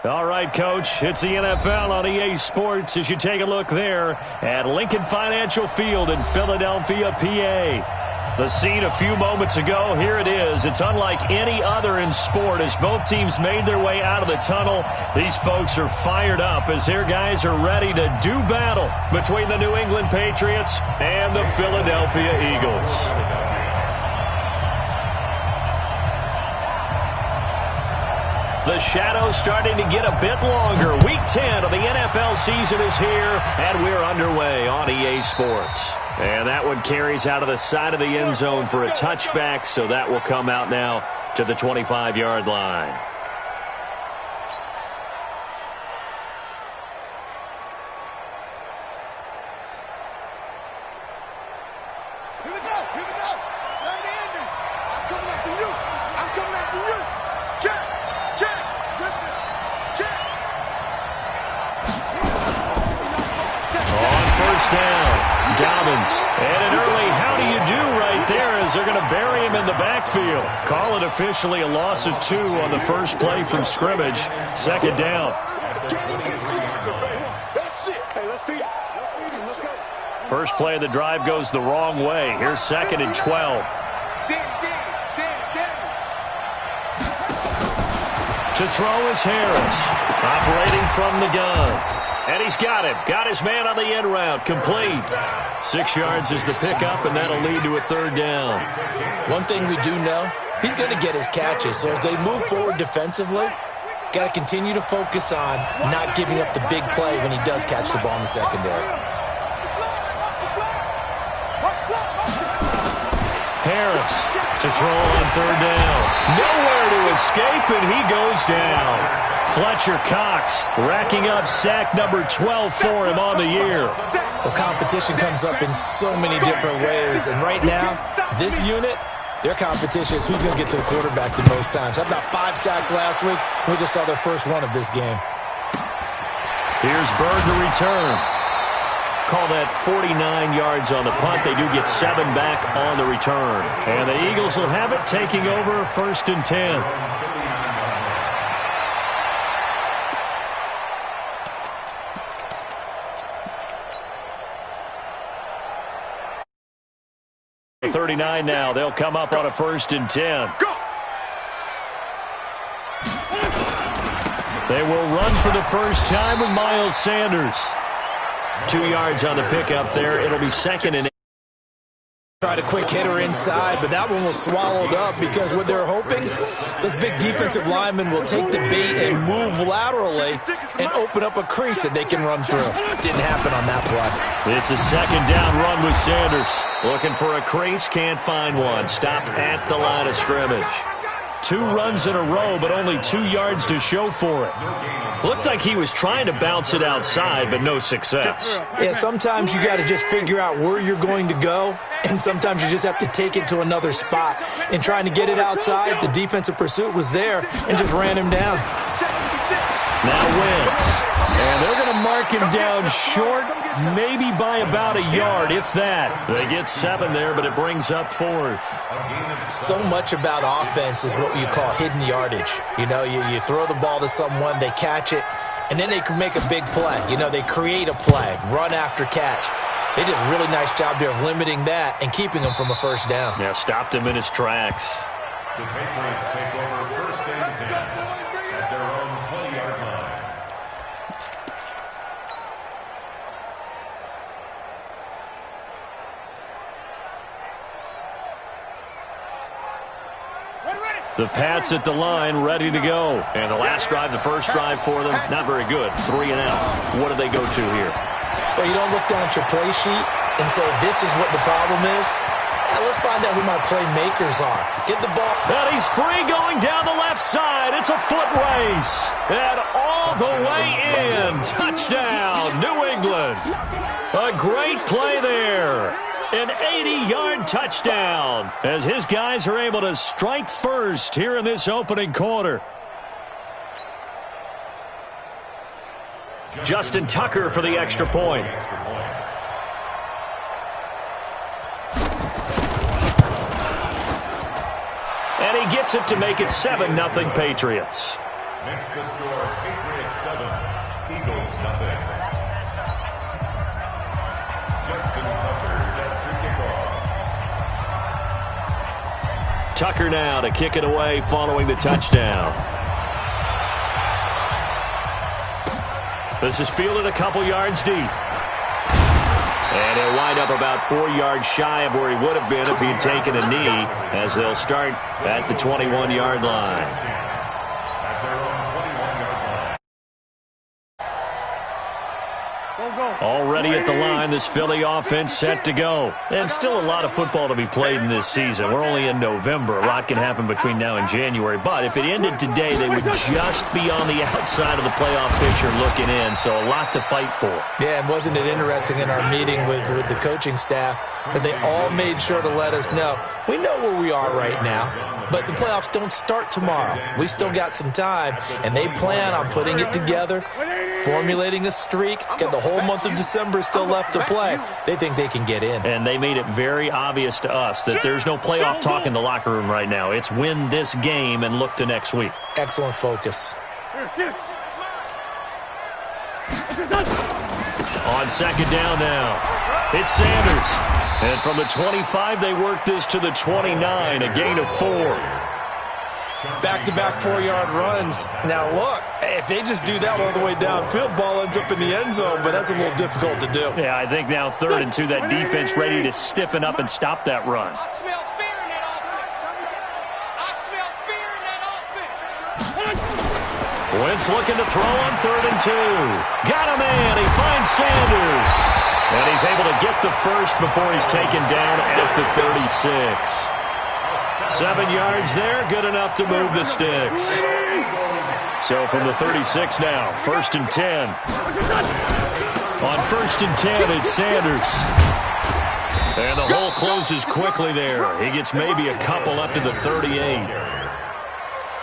All right, Coach, it's the NFL on EA Sports as you take a look there at Lincoln Financial Field in Philadelphia, PA. The scene a few moments ago, here it is. It's unlike any other in sport as both teams made their way out of the tunnel. These folks are fired up as their guys are ready to do battle between the New England Patriots and the Philadelphia Eagles. The shadow's starting to get a bit longer. Week 10 of the NFL season is here, and we're underway on EA Sports. And that one carries out of the side of the end zone for a touchback, so that will come out now to the 25-yard line. Here we go, here we go. Third ending. I'm coming after you. I'm coming after you. Check. On first down, Dobbins. And an early how do you do right there as they're going to bury him in the backfield. Call it officially a loss of 2 on the first play from scrimmage. Second down. First play of the drive goes the wrong way. Here's second and 12. To throw is Harris, operating from the gun. And he's got him. Got his man on the end route. Complete. 6 yards is the pickup, and that'll lead to a third down. One thing we do know, he's going to get his catches. So as they move forward defensively, got to continue to focus on not giving up the big play when he does catch the ball in the secondary. Harris to throw on third down. Nowhere to escape, and he goes down. Fletcher Cox racking up sack number 12 for him on the year. Well, competition comes up in so many different ways, and right now, this unit, their competition is who's going to get to the quarterback the most times. How about 5 sacks last week? We just saw their first one of this game. Here's Bird to return. Call that 49 yards on the punt. They do get 7 back on the return. And the Eagles will have it, taking over first and 10. .39 now. They'll come up on a first and 10. They will run for the first time with Miles Sanders. 2 yards on the pickup there. It'll be second and 8. Tried a quick hitter inside, but that one was swallowed up because what they're hoping, those big defensive linemen will take the bait and move laterally and open up a crease that they can run through. Didn't happen on that play. It's a second down run with Sanders. Looking for a crease, can't find one. Stopped at the line of scrimmage. 2 runs in a row, but only 2 yards to show for it. Looked like he was trying to bounce it outside, but no success. Yeah, sometimes you got to just figure out where you're going to go, and sometimes you just have to take it to another spot. In trying to get it outside, the defensive pursuit was there and just ran him down. Now Wentz. And they're going to mark him down short, maybe by about a yard, if that. They get 7 there, but it brings up 4th. So much about offense is what you call hidden yardage. You know, you throw the ball to someone, they catch it, and then they can make a big play. You know, they create a play, run after catch. They did a really nice job there of limiting that and keeping him from a first down. Yeah, stopped him in his tracks. The Patriots take over first and 10 at their own 20-yard line. The Pats at the line, ready to go. And the last drive, the first drive for them, not very good. 3 and out. What do they go to here? Well, you don't look down at your play sheet and say, this is what the problem is. Now, let's find out who my playmakers are. Get the ball. And he's free going down the left side. It's a foot race. And all the way in. Touchdown, New England. A great play there. An 80-yard touchdown as his guys are able to strike first here in this opening quarter. Justin Tucker for the extra point. And he gets it to make it 7-0 Patriots. Makes the score Patriots 7, Eagles nothing. Justin Tucker set to kick off. Tucker now to kick it away following the touchdown. This is fielded a couple yards deep. And he'll wind up about 4 yards shy of where he would have been if he had taken a knee, as they'll start at the 21-yard line. At their own 21-yard line. Already at the line, this Philly offense set to go. And still a lot of football to be played in this season. We're only in November. A lot can happen between now and January. But if it ended today, they would just be on the outside of the playoff picture looking in. So a lot to fight for. Yeah, and wasn't it interesting in our meeting with the coaching staff that they all made sure to let us know, we know where we are right now, but the playoffs don't start tomorrow. We still got some time, and they plan on putting it together, formulating a streak, got the whole month of December still left to play. They think they can get in. And they made it very obvious to us that there's no playoff talk in the locker room right now. It's win this game and look to next week. Excellent focus. On second down now, it's Sanders. And from the 25, they work this to the 29, a gain of 4. Back-to-back 4-yard runs. Now, look, if they just do that all the way downfield, ball ends up in the end zone, but that's a little difficult to do. Yeah, I think now 3rd and 2, that defense ready to stiffen up and stop that run. I smell fear in that offense. I smell fear in that offense. Wentz looking to throw on 3rd and 2. Got a man. He finds Sanders. And he's able to get the first before he's taken down at the 36. 7 yards there, good enough to move the sticks. So from the 36 now, 1st and 10. On 1st and 10, it's Sanders. And the hole closes quickly there. He gets maybe a couple up to the 38.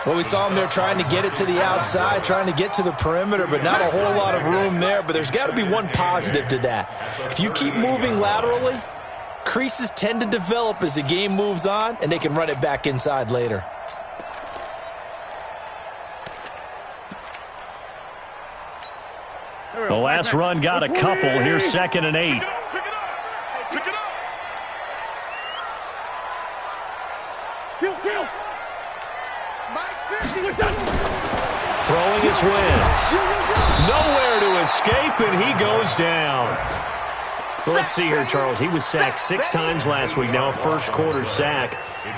Well, we saw him there trying to get it to the outside, trying to get to the perimeter, but not a whole lot of room there. But there's got to be one positive to that. If you keep moving laterally, creases tend to develop as the game moves on, and they can run it back inside later. The last run got a couple. Here's 2nd and 8. Throwing his Wentz. Nowhere to escape, and he goes down. Well, let's see here, Charles. He was sacked 6 times last week. Now a first-quarter sack.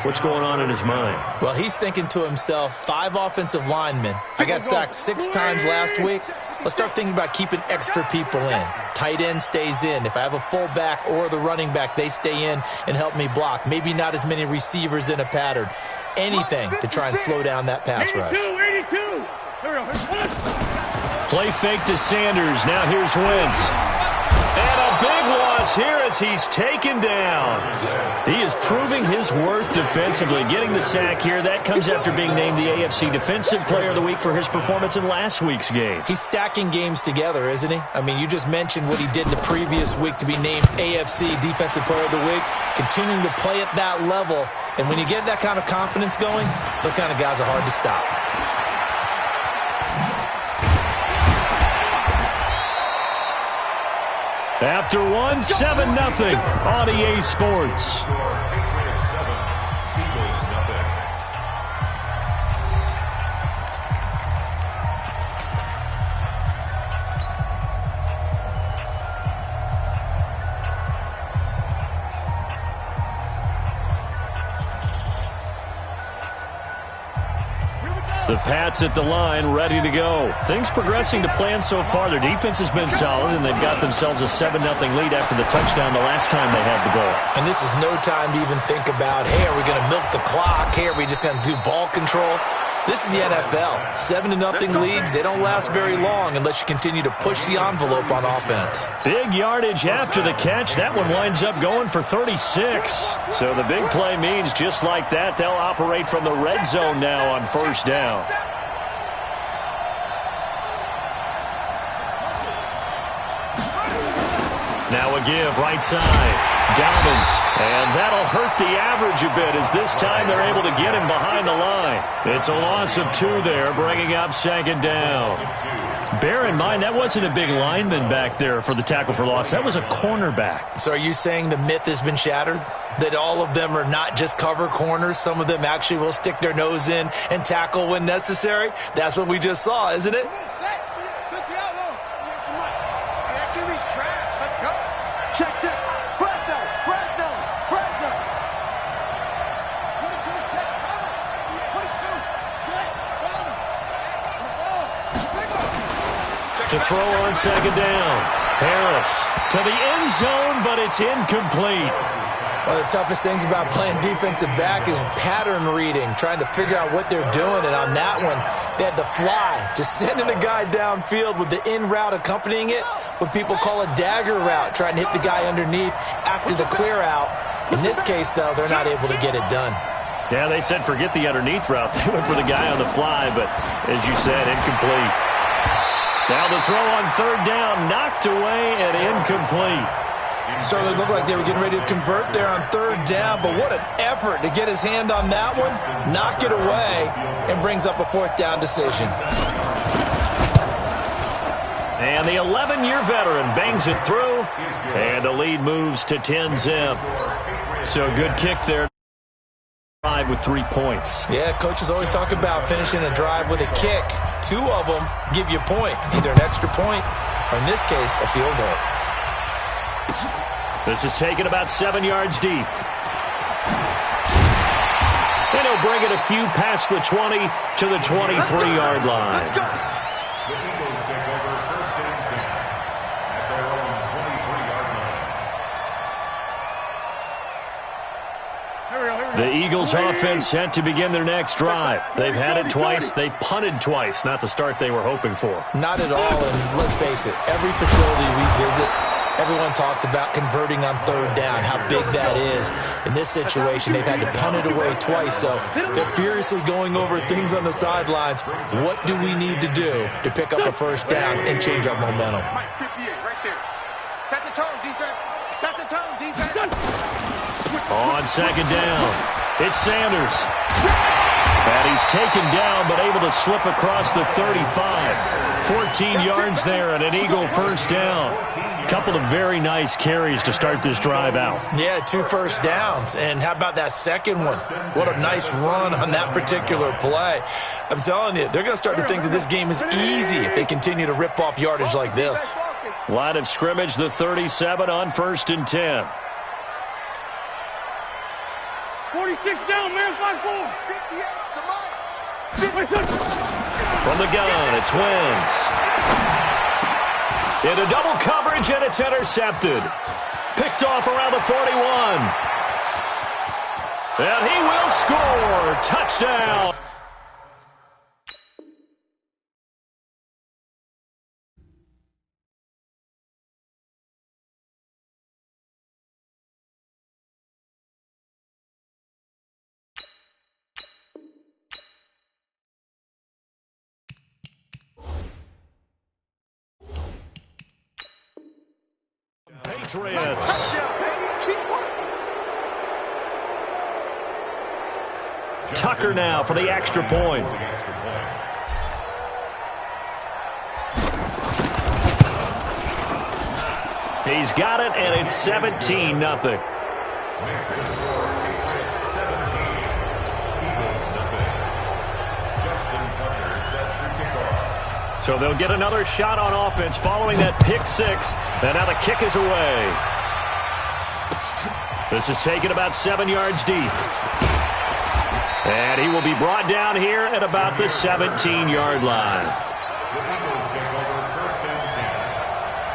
What's going on in his mind? Well, he's thinking to himself, 5 offensive linemen. I got sacked 6 times last week. Let's start thinking about keeping extra people in. Tight end stays in. If I have a fullback or the running back, they stay in and help me block. Maybe not as many receivers in a pattern. Anything to try and slow down that pass rush. 82. Play fake to Sanders. Now here's Wentz. And a big loss here as he's taken down. He is proving his worth defensively. Getting the sack here, that comes after being named the AFC Defensive Player of the Week for his performance in last week's game. He's stacking games together, isn't he? I mean, you just mentioned what he did the previous week to be named AFC Defensive Player of the Week, continuing to play at that level. And when you get that kind of confidence going, those kind of guys are hard to stop. After 7-0 on EA Sports. Patriots 7, Eagles nothing. The Pats at the line, ready to go. Things progressing to plan so far. Their defense has been solid, and they've got themselves a 7-0 lead after the touchdown the last time they had the ball. And this is no time to even think about, hey, are we going to milk the clock? Hey, are we just going to do ball control? This is the NFL. 7-0 leads, they don't last very long unless you continue to push the envelope on offense. Big yardage after the catch. That one winds up going for 36. So the big play means just like that, they'll operate from the red zone now on 1st down. Now a give, right side. Dobbins. And that'll hurt the average a bit as this time they're able to get him behind the line. It's a loss of 2 there, bringing up second down. Bear in mind, that wasn't a big lineman back there for the tackle for loss. That was a cornerback. So are you saying the myth has been shattered? That all of them are not just cover corners? Some of them actually will stick their nose in and tackle when necessary? That's what we just saw, isn't it? Check. Fresno. To throw on second down. Harris to the end zone, but it's incomplete. One of the toughest things about playing defensive back is pattern reading, trying to figure out what they're doing. And on that one, they had the fly, just sending a guy downfield with the in route accompanying it, what people call a dagger route, trying to hit the guy underneath after the clear out. In this case, though, they're not able to get it done. Yeah, they said forget the underneath route. They went for the guy on the fly, but as you said, incomplete. Now the throw on third down, knocked away and incomplete. Certainly looked like they were getting ready to convert there on third down, but what an effort to get his hand on that one, knock it away, and brings up a fourth down decision. And the 11-year veteran bangs it through, and the lead moves to 10-zip. So good kick there. Drive with 3 points. Yeah, coaches always talk about finishing a drive with a kick. 2 of them give you points, either an extra point or, in this case, a field goal. This is taken about 7 yards deep. And he'll bring it a few past the 20 to the 23-yard line. The Eagles take over first and 10 at their own 23-yard line. The Eagles offense set to begin their next drive. They've had it twice. They've punted twice. Not the start they were hoping for. Not at all, and let's face it, every facility we visit, everyone talks about converting on third down, how big that is. In this situation, they've had to punt it away twice, so they're furiously going over things on the sidelines. What do we need to do to pick up a first down and change our momentum? 58 right there. Set the tone, defense. Set the tone, defense. On second down, it's Sanders. And he's taken down, but able to slip across the 35. 14 yards there and an Eagle first down. Couple of very nice carries to start this drive out. Yeah, 2 first downs. And how about that second one? What a nice run on that particular play. I'm telling you, they're going to start to think that this game is easy if they continue to rip off yardage like this. Line of scrimmage, the 37 on first and 10. 46 down, man, 5-4. 58, From the gun, it's Wentz. Into double coverage, and it's intercepted. Picked off around the 41. And he will score. Touchdown. Patriots. Tucker now for the extra point. He's got it, and it's 17-0. So they'll get another shot on offense following that pick six. And now the kick is away. This is taken about 7 yards deep. And he will be brought down here at about the 17-yard line. The Eagles take over first and 10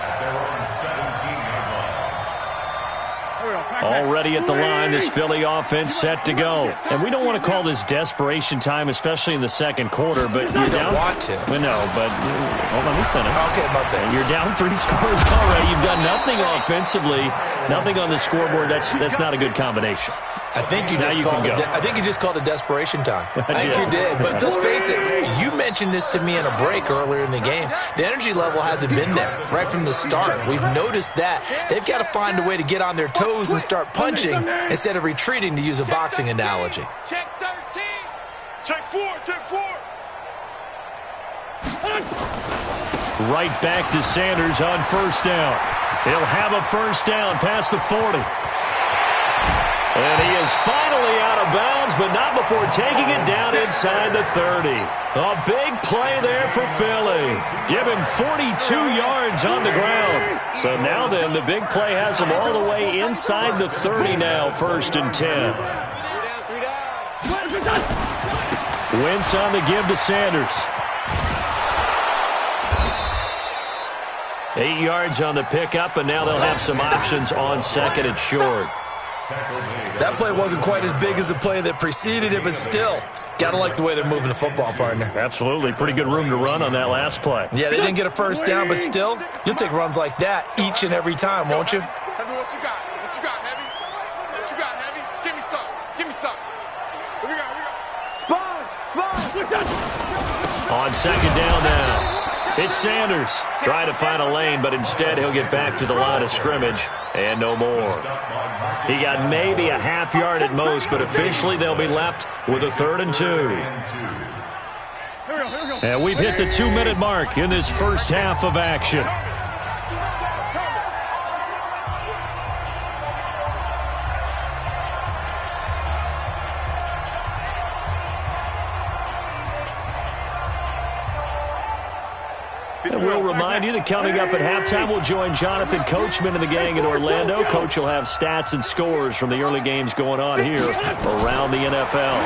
at their own 17-yard line. Already at the line, this Philly offense set to go. And we don't want to call this desperation time, especially in the second quarter, but you're down. Want to. Well, no, but hold on, let me finish. Okay, my bad. You're down 3 scores already. You've done nothing offensively, nothing on the scoreboard. That's not a good combination. I think you just called it desperation time. I think you did. But let's face it, you mentioned this to me in a break earlier in the game. The energy level hasn't been there right from the start. We've noticed that. They've got to find a way to get on their toes and start punching instead of retreating, to use a boxing analogy. Check 13. Check 4. Check 4. Right back to Sanders on first down. He'll have a first down past the 40. And he is finally out of bounds, but not before taking it down inside the 30. A big play there for Philly. Give him 42 yards on the ground. So now then, the big play has him all the way inside the 30 now, 1st and 10. Wentz on the give to Sanders. 8 yards on the pickup, and now they'll have some options on 2nd and short. That play wasn't quite as big as the play that preceded it, but still, got to like the way they're moving the football, partner. Absolutely. Pretty good room to run on that last play. Yeah, they didn't get a first down, but still, you'll take runs like that each and every time, won't you? Heavy, what you got? What you got, Heavy? What you got, Heavy? Give me some. Give me some. Here we go. Sponge. On 2nd down now. It's Sanders trying to find a lane, but instead he'll get back to the line of scrimmage and no more. He got maybe a half yard at most, but officially they'll be left with a 3rd and 2. And we've hit the 2-minute mark in this first half of action. And we'll remind you that coming up at halftime, we'll join Jonathan Coachman and the gang in Orlando. Coach will have stats and scores from the early games going on here around the NFL.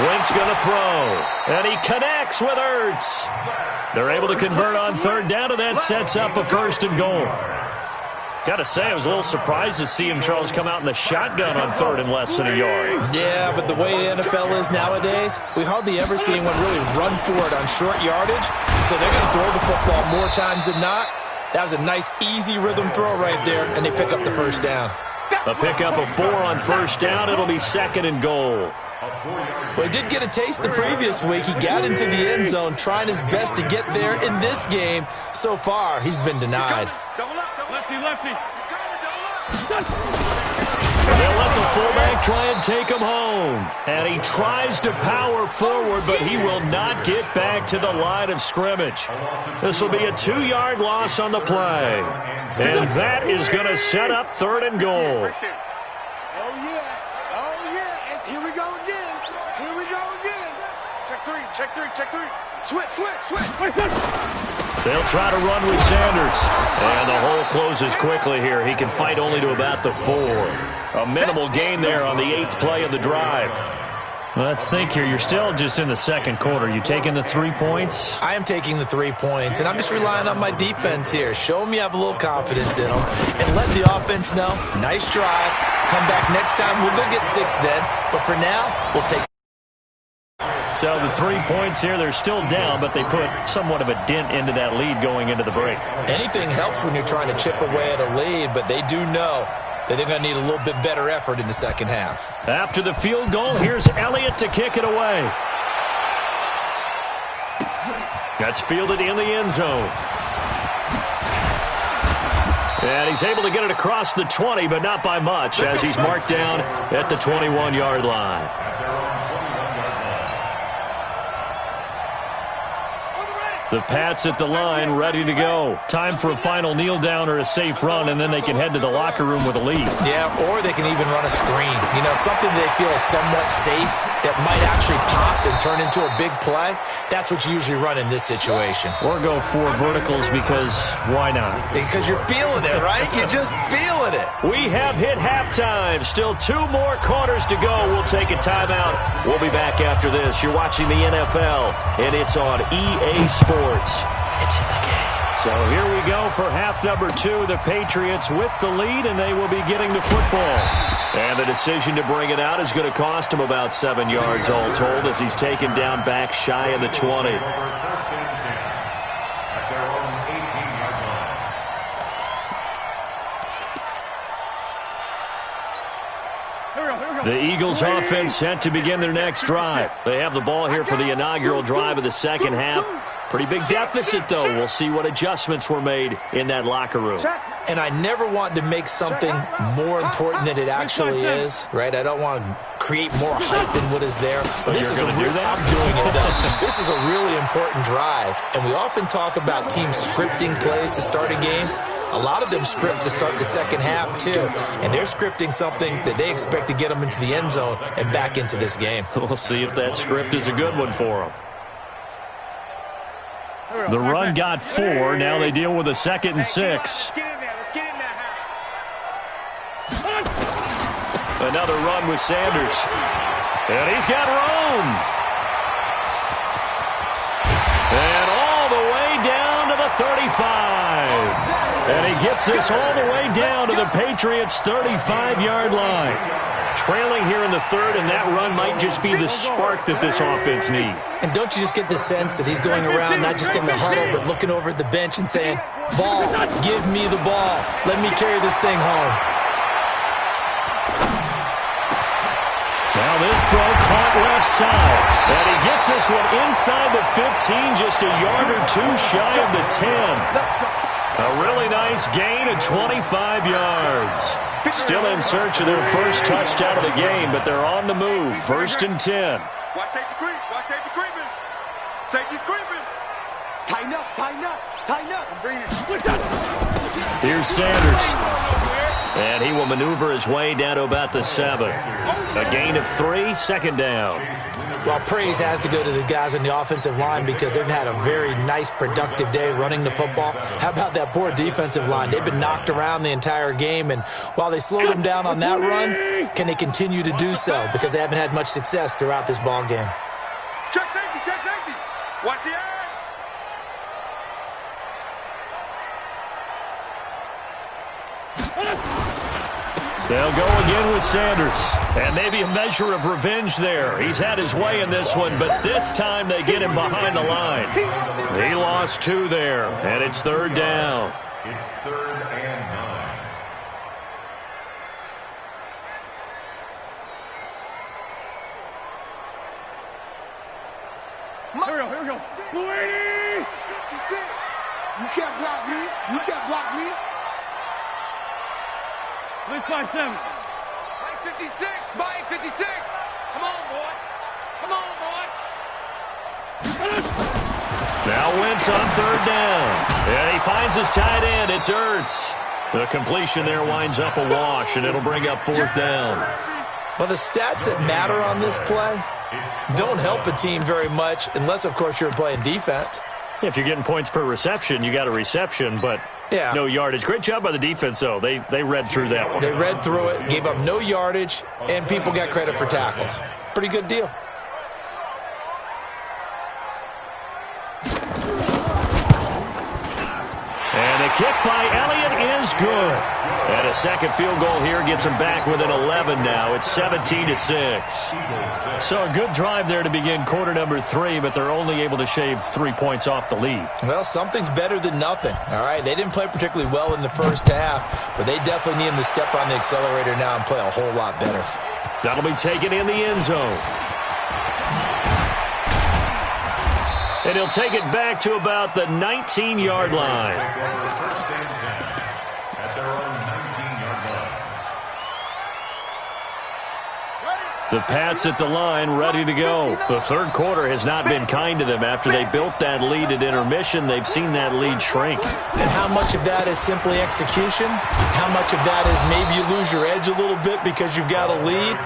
Wentz going to throw, and he connects with Ertz. They're able to convert on 3rd down, and that sets up a 1st and goal. Got to say, I was a little surprised to see him, Charles, come out in the shotgun on 3rd and less than a yard. Yeah, but the way the NFL is nowadays, we hardly ever see anyone really run for it on short yardage. So they're going to throw the football more times than not. That was a nice, easy rhythm throw right there, and they pick up the first down. A pickup of 4 on 1st down. It'll be 2nd and goal. Well, he did get a taste the previous week. He got into the end zone, trying his best to get there in this game. So far, he's been denied. Lefty. They'll let the fullback try and take him home. And he tries to power forward, but he will not get back to the line of scrimmage. This will be a 2-yard loss on the play. And that is going to set up 3rd and goal. Oh, yeah. And here we go again. Check three. Switch. They'll try to run with Sanders. And the hole closes quickly here. He can fight only to about the 4. A minimal gain there on the 8th play of the drive. Let's think here. You're still just in the 2nd quarter. You taking the 3 points? I am taking the 3 points, and I'm just relying on my defense here. Show them you have a little confidence in them, and let the offense know, nice drive. Come back next time. We'll go get 6 then. But for now, we'll take. So the 3 points here, they're still down, but they put somewhat of a dent into that lead going into the break. Anything helps when you're trying to chip away at a lead, but they do know that they're going to need a little bit better effort in the second half. After the field goal, here's Elliott to kick it away. That's fielded in the end zone. And he's able to get it across the 20, but not by much, as he's marked down at the 21-yard line. The Pats at the line, ready to go. Time for a final kneel down or a safe run, and then they can head to the locker room with a lead. Yeah, or they can even run a screen. You know, something they feel is somewhat safe that might actually pop and turn into a big play. That's what you usually run in this situation. Or go 4 verticals, because why not? Because you're feeling it, right? You're just feeling it. We have hit halftime. Still 2 more quarters to go. We'll take a timeout. We'll be back after this. You're watching the NFL, and it's on EA Sports. It's in the game. So here we go for half number 2. The Patriots with the lead, and they will be getting the football. And the decision to bring it out is going to cost him about 7 yards all told, as he's taken down back shy of the 20. Here The Eagles offense set to begin their next drive. They have the ball here for the inaugural drive of the second half. Pretty big deficit, though. We'll see what adjustments were made in that locker room. And I never want to make something more important than it actually is, right? I don't want to create more hype than what is there. But this is I'm doing it, though. This is a really important drive. And we often talk about teams scripting plays to start a game. A lot of them script to start the second half, too. And they're scripting something that they expect to get them into the end zone and back into this game. We'll see if that script is a good one for them. The run got 4. Now they deal with a 2nd and 6. Another run with Sanders. And he's got room. And all the way down to the 35. And he gets this all the way down to the Patriots' 35-yard line. Trailing here in the 3rd, and that run might just be the spark that this offense needs. And don't you just get the sense that he's going around not just in the huddle, but looking over at the bench and saying, ball, give me the ball. Let me carry this thing home. Now this throw caught left side. And he gets this one inside the 15, just a yard or 2 shy of the 10. A really nice gain of 25 yards. Still in search of their first touchdown of the game, but they're on the move. 1st and 10. Watch safety creep. Watch safety creeping. Safety's creeping. Tighten up, tighten up, tighten up. I'm bringing it. Here's Sanders. And he will maneuver his way down to about the 7. A gain of 3, 2nd down. Well, praise has to go to the guys on the offensive line because they've had a very nice, productive day running the football. How about that poor defensive line? They've been knocked around the entire game, and while they slowed them down on that run, can they continue to do so? Because they haven't had much success throughout this ball game. Check safety, check safety. Watch the eye. They'll go again with Sanders. And maybe a measure of revenge there. He's had his way in this one, but this time they get him behind the line. He lost 2 there, and it's 3rd down. It's 3rd and 9. Here we go. You can't block me. You can't block me. Let's find 7. Mike 56. Mike 56. Come on, boy. Come on, boy. Now Wentz on 3rd down. And he finds his tight end. It's Ertz. The completion there winds up a wash, and it'll bring up 4th down. Well, the stats that matter on this play don't help a team very much unless, of course, you're playing defense. If you're getting points per reception, you got a reception, but no yardage. Great job by the defense, though. They read through that one. They read through it, gave up no yardage, and people got credit for tackles. Pretty good deal. And the kick by Elliott is good. And a 2nd field goal here gets them back within 11 now. It's 17-6. So a good drive there to begin quarter number 3, but they're only able to shave 3 points off the lead. Well, something's better than nothing, all right? They didn't play particularly well in the first half, but they definitely need them to step on the accelerator now and play a whole lot better. That'll be taken in the end zone. And he'll take it back to about the 19-yard line. First and 10 at their own 19-yard line. The Pats at the line, ready to go. The 3rd quarter has not been kind to them. After they built that lead at intermission, they've seen that lead shrink. And how much of that is simply execution? How much of that is maybe you lose your edge a little bit because you've got a lead?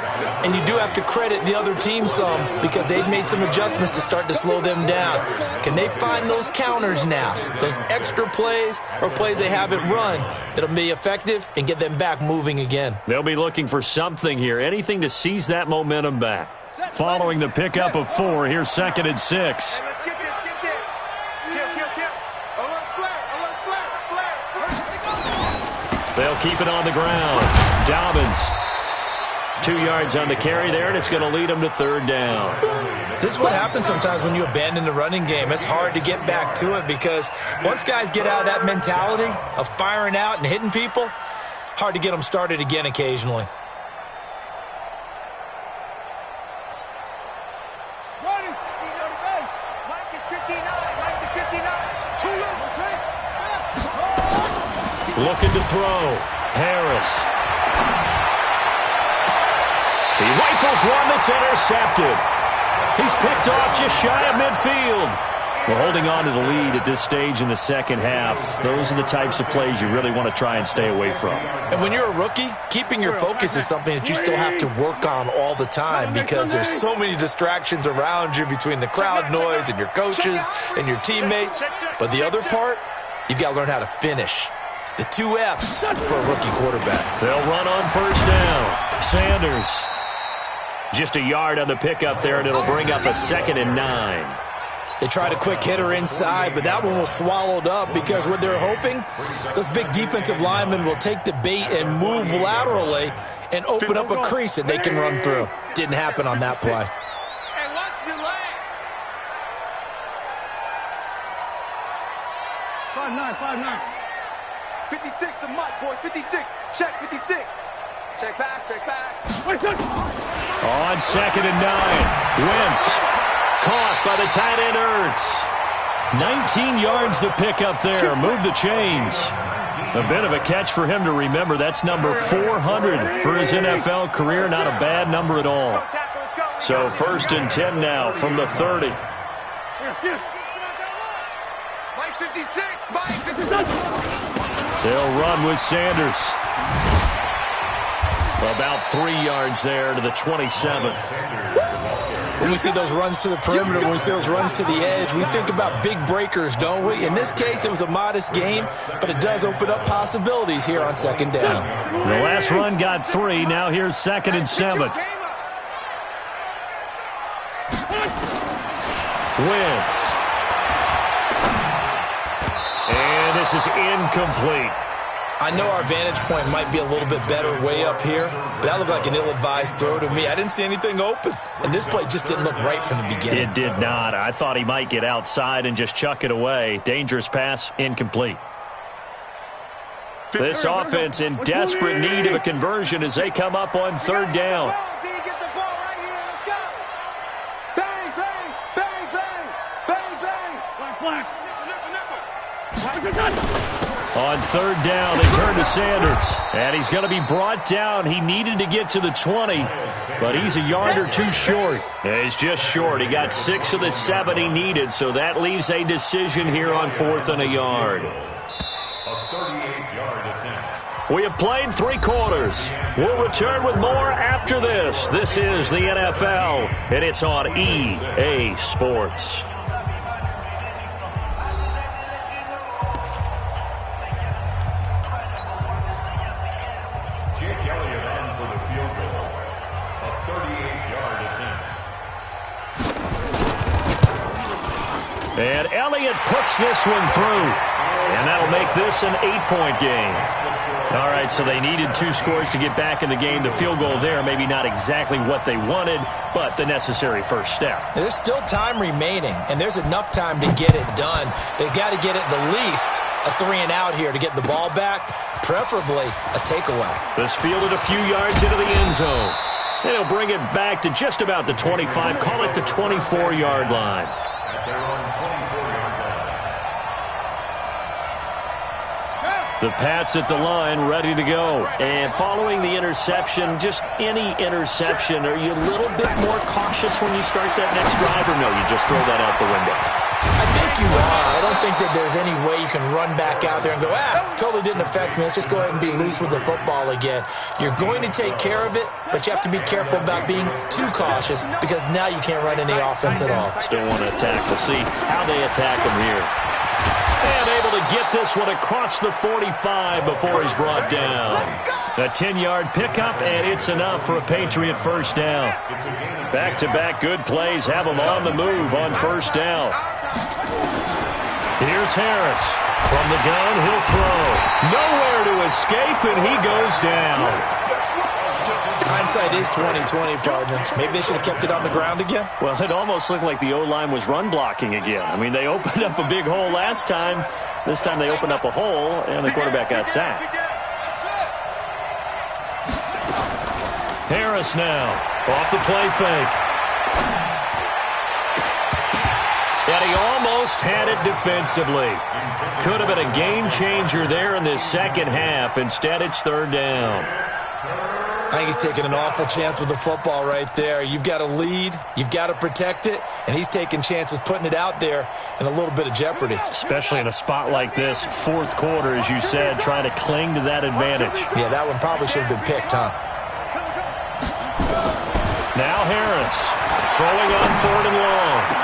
And you do have to credit the other team some because they've made some adjustments to start to slow them down. Can they find those counters now, those extra plays or plays they haven't run that'll be effective and get them back moving again? They'll be looking for something here, anything to seize that momentum back. Following the pickup of 4, here's 2nd and 6. Hey, let's get this, get this. Kill. Alert flare. They'll keep it on the ground. Dobbins. 2 yards on the carry there, and it's going to lead them to 3rd down. This is what happens sometimes when you abandon the running game. It's hard to get back to it because once guys get out of that mentality of firing out and hitting people, hard to get them started again occasionally. Looking to throw. Harris. He rifles one that's intercepted. He's picked off just shy of midfield. We're holding on to the lead at this stage in the second half. Those are the types of plays you really want to try and stay away from. And when you're a rookie, keeping your focus is something that you still have to work on all the time because there's so many distractions around you between the crowd noise and your coaches and your teammates. But the other part, you've got to learn how to finish. It's the 2 F's for a rookie quarterback. They'll run on first down. Sanders. Just a yard on the pickup there, and it'll bring up a 2nd and 9. They tried a quick hitter inside, but that one was swallowed up because what they're hoping, those big defensive linemen will take the bait and move laterally and open up a crease that they can run through. Didn't happen on that play. Hey, watch your leg. 5'9", 5'9". 56, the mutt, boys. 56. Check 56. Check back, check back. On 2nd and 9. Wentz. Caught by the tight end Ertz. 19 yards the pickup there. Move the chains. A bit of a catch for him to remember. That's number 400 for his NFL career. Not a bad number at all. So 1st and 10 now from the 30. Mike 56. Mike 56. They'll run with Sanders. About 3 yards there to the 27. When we see those runs to the perimeter, when we see those runs to the edge, we think about big breakers, don't we? In this case, it was a modest game, but it does open up possibilities here on 2nd down. The last run got 3. Now here's 2nd and 7. Wentz. And this is incomplete. I know our vantage point might be a little bit better way up here, but that looked like an ill-advised throw to me. I didn't see anything open, and this play just didn't look right from the beginning. It did not. I thought he might get outside and just chuck it away. Dangerous pass, incomplete. This offense in desperate need of a conversion as they come up on 3rd down. On 3rd down, they turn to Sanders. And he's going to be brought down. He needed to get to the 20, but he's a yard or 2 short. And he's just short. He got 6 of the 7 he needed, so that leaves a decision here on 4th and a yard. A 38-yard attempt. We have played 3 quarters. We'll return with more after this. This is the NFL, and it's on EA Sports. And Elliott puts this one through. And that'll make this an 8-point game. All right, so they needed 2 scores to get back in the game. The field goal there, maybe not exactly what they wanted, but the necessary first step. There's still time remaining, and there's enough time to get it done. They've got to get at the least a 3 and out here to get the ball back, preferably a takeaway. This fielded a few yards into the end zone. And he'll bring it back to just about the 25, call it the 24-yard line. The Pats at the line, ready to go. And following the interception, just any interception, are you a little bit more cautious when you start that next drive, or no, you just throw that out the window? I think you are. I don't think that there's any way you can run back out there and go, totally didn't affect me. Let's just go ahead and be loose with the football again. You're going to take care of it, but you have to be careful about being too cautious because now you can't run any offense at all. Still want to attack. We'll see how they attack him here. And able to get this one across the 45 before he's brought down. A 10-yard pickup, and it's enough for a Patriot first down. Back-to-back good plays have him on the move on first down. Here's Harris. From the gun, he'll throw. Nowhere to escape, and he goes down. Hindsight is 20/20, partner. Maybe they should have kept it on the ground again. Well, it almost looked like the O-line was run blocking again. I mean, they opened up a big hole last time. This time they opened up a hole, and the quarterback got sacked. Harris now, off the play fake. And he almost Almost had it defensively. Could have been a game changer there in this second half. Instead, it's third down. I think he's taking an awful chance with the football right there. You've got to lead, you've got to protect it, and he's taking chances putting it out there in a little bit of jeopardy. Especially in a spot like this, fourth quarter, as you said, trying to cling to that advantage. Yeah, that one probably should have been picked, huh? Now Harris throwing on third and long.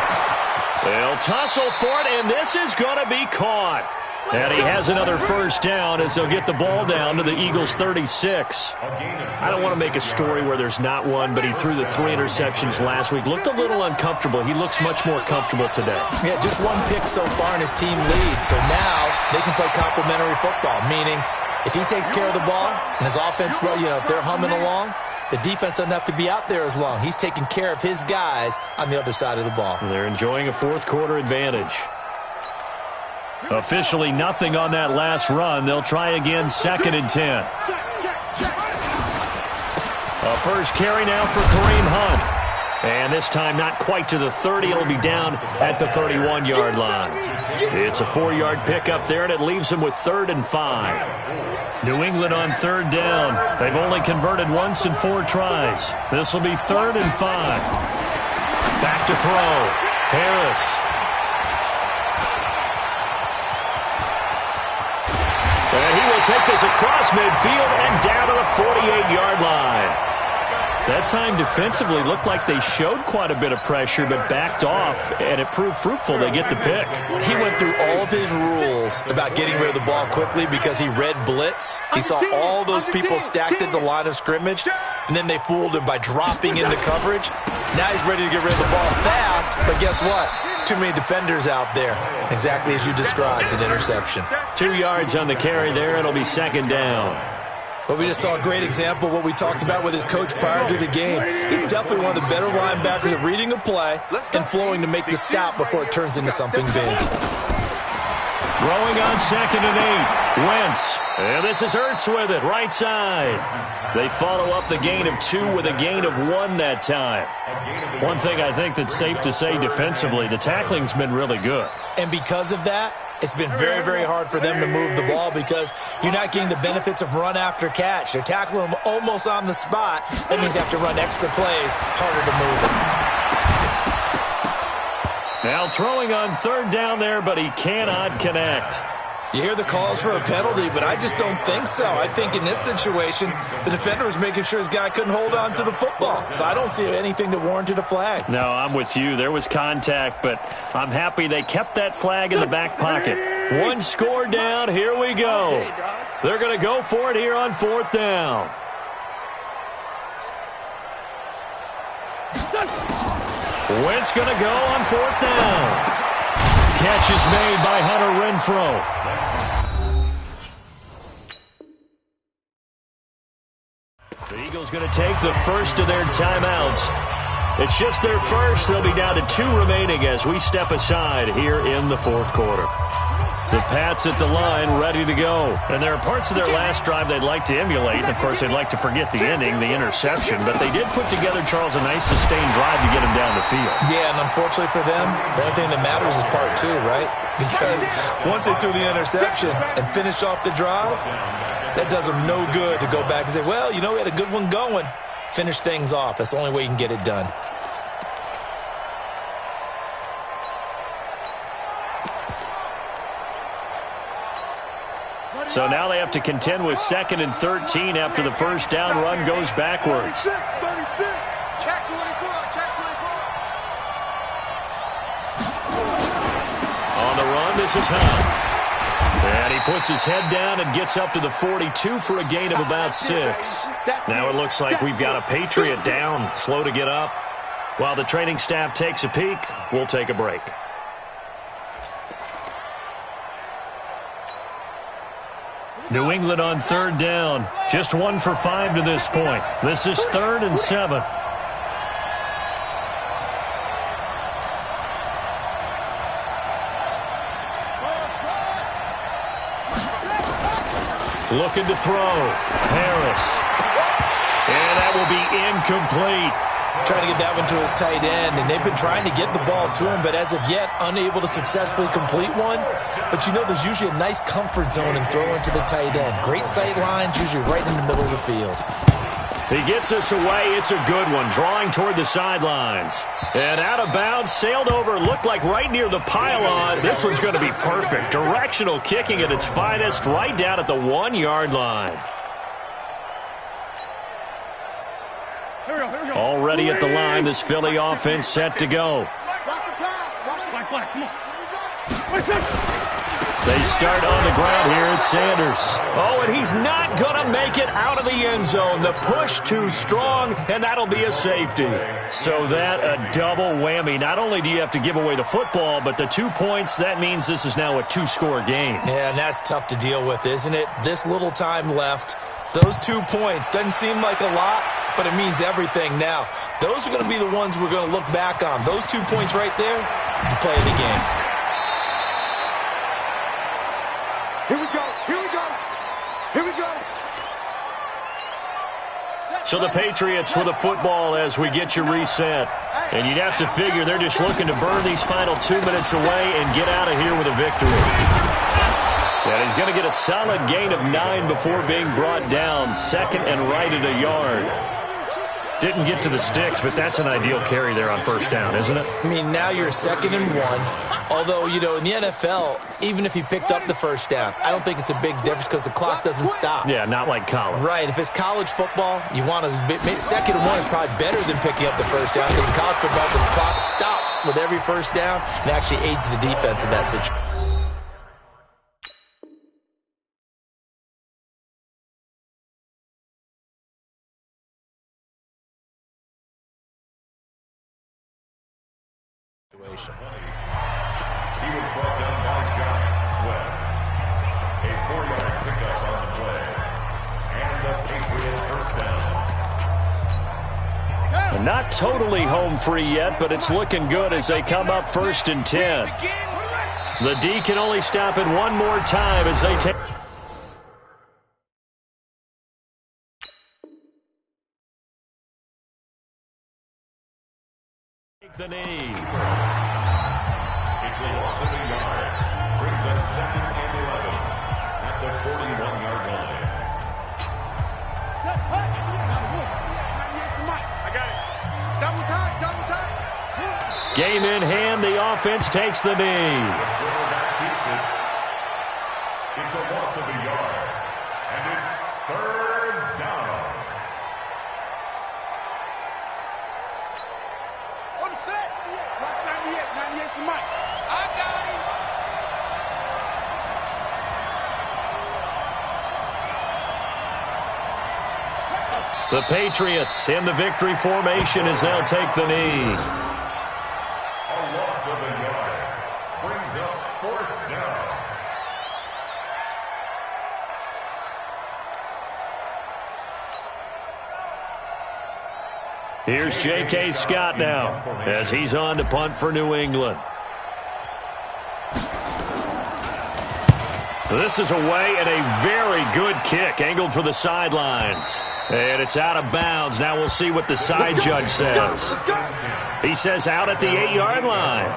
They'll tussle for it, and this is going to be caught. And he has another first down as they'll get the ball down to the Eagles' 36. I don't want to make a story where there's not one, but he threw the 3 interceptions last week. Looked a little uncomfortable. He looks much more comfortable today. Yeah, just one pick so far and his team leads. So now they can play complementary football, meaning if he takes care of the ball and his offense, if they're humming along, the defense doesn't have to be out there as long. He's taking care of his guys on the other side of the ball. They're enjoying a fourth quarter advantage. Officially nothing on that last run. They'll try again, 2nd and 10. A first carry now for Kareem Hunt. And this time not quite to the 30. It'll be down at the 31-yard line. It's a 4-yard pickup there, and it leaves them with 3rd and 5. New England on 3rd down. They've only converted once in 4 tries. This will be 3rd and 5. Back to throw. Harris. And he will take this across midfield and down to the 48-yard line. That time defensively looked like they showed quite a bit of pressure but backed off, and it proved fruitful. They get the pick. He went through all of his rules about getting rid of the ball quickly because he read blitz. He saw all those people stacked at the line of scrimmage, and then they fooled him by dropping into coverage. Now he's ready to get rid of the ball fast, but guess what? Too many defenders out there. Exactly as you described, an interception. 2 yards on the carry there. It'll be 2nd down. Well, we just saw a great example of what we talked about with his coach prior to the game. He's definitely one of the better linebackers at reading a play and flowing to make the stop before it turns into something big. Throwing on 2nd and 8. Wentz. And this is Ertz with it, right side. They follow up the gain of 2 with a gain of 1 that time. One thing I think that's safe to say defensively, the tackling's been really good. And because of that, it's been very, very hard for them to move the ball because you're not getting the benefits of run after catch. They're tackling them almost on the spot. That means you have to run extra plays, harder to move it. Now throwing on 3rd down there, but he cannot connect. You hear the calls for a penalty, but I just don't think so. I think in this situation, the defender was making sure his guy couldn't hold on to the football. So I don't see anything that warranted a flag. No, I'm with you. There was contact, but I'm happy they kept that flag in the back pocket. 1 score down. Here we go. They're going to go for it here on 4th down. Wentz going to go on 4th down. Catch is made by Hunter Renfrow. The Eagles going to take the first of their timeouts. It's just their first. They'll be down to 2 remaining as we step aside here in the 4th quarter. The Pats at the line, ready to go. And there are parts of their last drive they'd like to emulate. And, of course, they'd like to forget the ending, the interception. But they did put together, Charles, a nice sustained drive to get them down the field. Yeah, and unfortunately for them, the only thing that matters is part 2, right? Because once they threw the interception and finished off the drive, that does them no good to go back and say, well, we had a good one going. Finish things off. That's the only way you can get it done. So now they have to contend with 2nd and 13 after the first down run goes backwards. 36, 36. Check 24, check 24. On the run, this is Hunt. And he puts his head down and gets up to the 42 for a gain of about 6. Now it looks like we've got a Patriot down, slow to get up. While the training staff takes a peek, we'll take a break. New England on 3rd down. Just 1 for 5 to this point. This is 3rd and 7. Looking to throw. Harris. And that will be incomplete. trying to get that one to his tight end, and they've been trying to get the ball to him, but as of yet, unable to successfully complete one. But you know, there's usually a nice comfort zone in throwing to the tight end. Great sight lines, usually right in the middle of the field. He gets us away. It's a good one, drawing toward the sidelines. And out of bounds, sailed over, looked like right near the pylon. This one's going to be perfect. Directional kicking at its finest, right down at the 1-yard line. Already at the line, this Philly offense set to go. They start on the ground here. It's Sanders. Oh, and he's not going to make it out of the end zone. The push too strong, and that'll be a safety. So that a double whammy. Not only do you have to give away the football, but the 2 points, that means this is now a 2-score game. Yeah, and that's tough to deal with, isn't it? This little time left. Those 2 points doesn't seem like a lot, but it means everything now. Those are going to be the ones we're going to look back on. Those 2 points right there to play the game. Here we go. Here we go. Here we go. So the Patriots with a football as we get you reset. And you'd have to figure they're just looking to burn these final 2 minutes away and get out of here with a victory. And he's going to get a solid gain of 9 before being brought down. Second and right at a yard. Didn't get to the sticks, but that's an ideal carry there on first down, isn't it? I mean, now you're 2nd and 1. Although, you know, in the NFL, even if he picked up the first down, I don't think it's a big difference because the clock doesn't stop. Yeah, not like college. Right. If it's college football, you want to 2nd and 1 is probably better than picking up the first down because in college football, the clock stops with every first down and actually aids the defense in that situation. He was brought down by Josh Sweat. A 4-yard pickup on the play. And the Patriots first down. And not totally home free yet, but it's looking good as they come up 1st and 10. The D can only stop it one more time as they take the knee. It's a loss of a yard. Brings up 2nd and 11 at the 41-yard line. I got it. Double time, double time. Game in hand, the offense takes the knee. The quarterback keeps it. It's a loss of a yard. And it's 3rd down. On the set. Watch 98. 98's the mic. I got him. The Patriots in the victory formation as they'll take the knee. A loss of a yard. Brings up 4th down. Here's J.K. Scott now as he's on to punt for New England. This is away and a very good kick angled for the sidelines. And it's out of bounds. Now we'll see what the side judge says. He says out at the 8-yard line.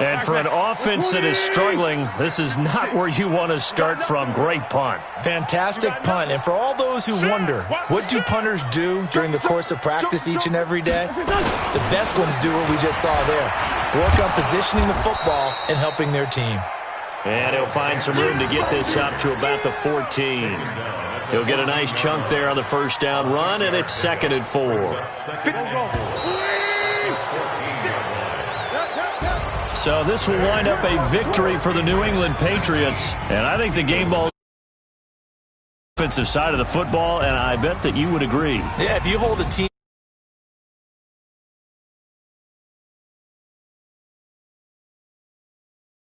And for an offense that is struggling, this is not where you want to start from. Great punt. Fantastic punt. And for all those who wonder, what do punters do during the course of practice each and every day? The best ones do what we just saw there. Work on positioning the football and helping their team. And he'll find some room to get this up to about the 14. He'll get a nice chunk there on the first down run, and it's 2nd and 4. So this will wind up a victory for the New England Patriots. And I think the game ball offensive side of the football, and I bet that you would agree. Yeah, if you hold a team